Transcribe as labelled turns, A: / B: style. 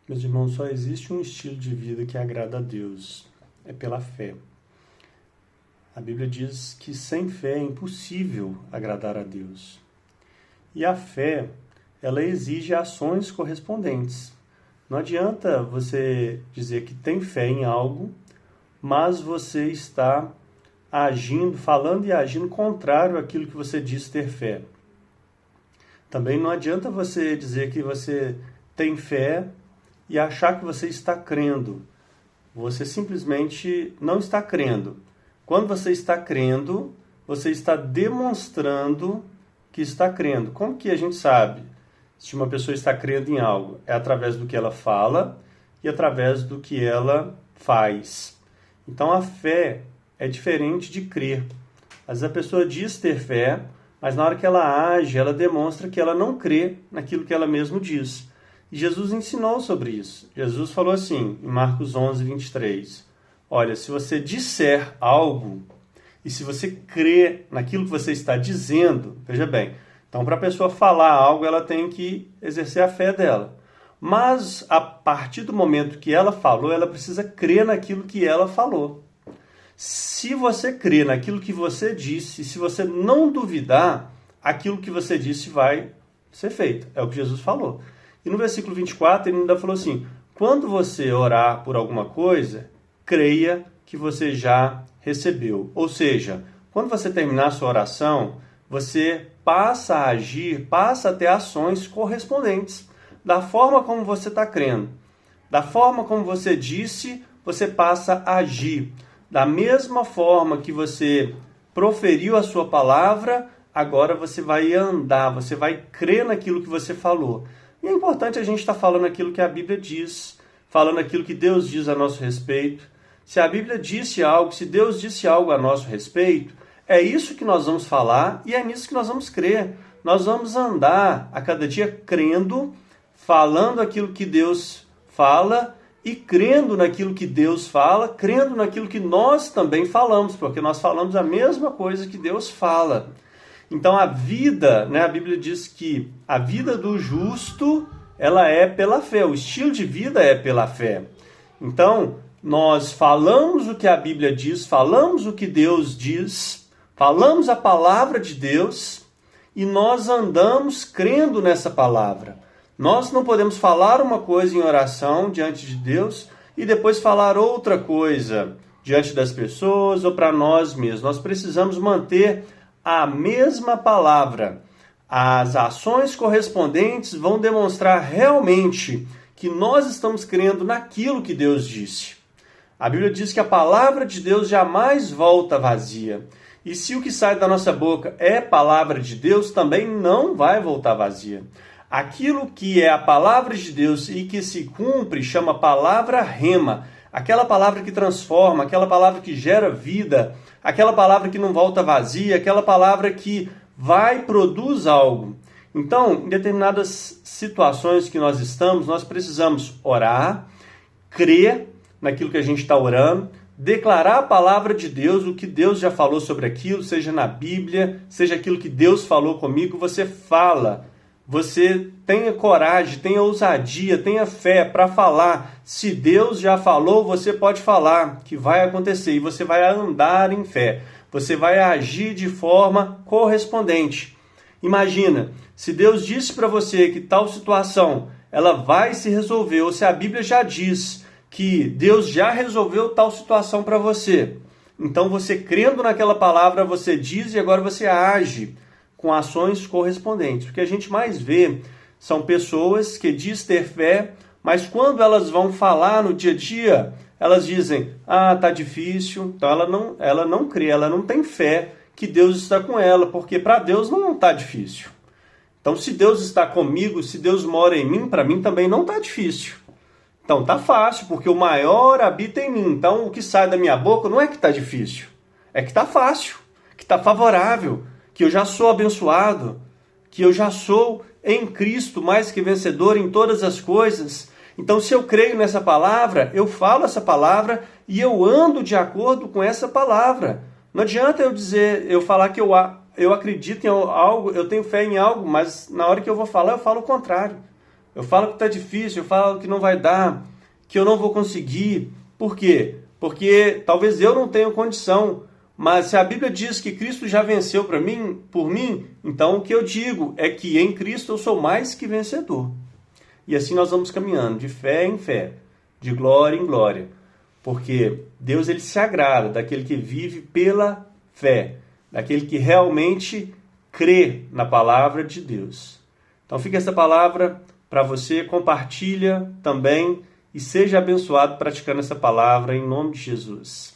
A: Meus irmãos, só existe um estilo de vida que agrada a Deus. É pela fé. A Bíblia diz que sem fé é impossível agradar a Deus. E a fé, ela exige ações correspondentes. Não adianta você dizer que tem fé em algo, mas você está agindo, falando e agindo contrário àquilo que você diz ter fé. Também não adianta você dizer que você tem fé e achar que você está crendo. Você simplesmente não está crendo. Quando você está crendo, você está demonstrando que está crendo. Como que a gente sabe se uma pessoa está crendo em algo? É através do que ela fala e através do que ela faz. Então a fé é diferente de crer. Às vezes a pessoa diz ter fé, mas na hora que ela age, ela demonstra que ela não crê naquilo que ela mesma diz. E Jesus ensinou sobre isso. Jesus falou assim, em Marcos 11, 23. Olha, se você disser algo, e se você crê naquilo que você está dizendo, veja bem, então para a pessoa falar algo, ela tem que exercer a fé dela. Mas a partir do momento que ela falou, ela precisa crer naquilo que ela falou. Se você crê naquilo que você disse, se você não duvidar, aquilo que você disse vai ser feito. É o que Jesus falou. E no versículo 24, ele ainda falou assim, quando você orar por alguma coisa, creia que você já recebeu. Ou seja, quando você terminar a sua oração, você passa a agir, passa a ter ações correspondentes da forma como você está crendo. Da forma como você disse, você passa a agir. Da mesma forma que você proferiu a sua palavra, agora você vai andar, você vai crer naquilo que você falou. E é importante a gente estar falando aquilo que a Bíblia diz, falando aquilo que Deus diz a nosso respeito. Se a Bíblia disse algo, se Deus disse algo a nosso respeito, é isso que nós vamos falar e é nisso que nós vamos crer. Nós vamos andar a cada dia crendo, falando aquilo que Deus fala e crendo naquilo que Deus fala, crendo naquilo que nós também falamos, porque nós falamos a mesma coisa que Deus fala. Então a vida, a Bíblia diz que a vida do justo, ela é pela fé, o estilo de vida é pela fé. Então, nós falamos o que a Bíblia diz, falamos o que Deus diz, falamos a palavra de Deus e nós andamos crendo nessa palavra. Nós não podemos falar uma coisa em oração diante de Deus e depois falar outra coisa diante das pessoas ou para nós mesmos. Nós precisamos manter a mesma palavra. As ações correspondentes vão demonstrar realmente que nós estamos crendo naquilo que Deus disse. A Bíblia diz que a palavra de Deus jamais volta vazia. E se o que sai da nossa boca é palavra de Deus, também não vai voltar vazia. Aquilo que é a palavra de Deus e que se cumpre chama palavra rema. Aquela palavra que transforma, aquela palavra que gera vida, aquela palavra que não volta vazia, aquela palavra que produz algo. Então, em determinadas situações que nós estamos, nós precisamos orar, crer naquilo que a gente está orando, declarar a palavra de Deus, o que Deus já falou sobre aquilo, seja na Bíblia, seja aquilo que Deus falou comigo, você fala. Você tenha coragem, tenha ousadia, tenha fé para falar. Se Deus já falou, você pode falar que vai acontecer e você vai andar em fé. Você vai agir de forma correspondente. Imagina, se Deus disse para você que tal situação ela vai se resolver, ou se a Bíblia já diz que Deus já resolveu tal situação para você. Então você crendo naquela palavra, você diz e agora você age com ações correspondentes. O que a gente mais vê são pessoas que dizem ter fé, mas quando elas vão falar no dia a dia, elas dizem, tá difícil, então ela não crê, ela não tem fé que Deus está com ela, porque para Deus não está difícil. Então se Deus está comigo, se Deus mora em mim, para mim também não está difícil. Então tá fácil, porque o maior habita em mim. Então o que sai da minha boca não é que está difícil, é que está fácil, que está favorável, que eu já sou abençoado, que eu já sou em Cristo mais que vencedor em todas as coisas. Então, se eu creio nessa palavra, eu falo essa palavra e eu ando de acordo com essa palavra. Não adianta eu falar que eu acredito em algo, eu tenho fé em algo, mas na hora que eu vou falar, eu falo o contrário. Eu falo que está difícil, eu falo que não vai dar, que eu não vou conseguir. Por quê? Porque talvez eu não tenha condição, mas se a Bíblia diz que Cristo já venceu por mim, então o que eu digo é que em Cristo eu sou mais que vencedor. E assim nós vamos caminhando de fé em fé, de glória em glória, porque Deus ele se agrada daquele que vive pela fé, daquele que realmente crê na palavra de Deus. Então fica essa palavra para você, compartilha também e seja abençoado praticando essa palavra em nome de Jesus.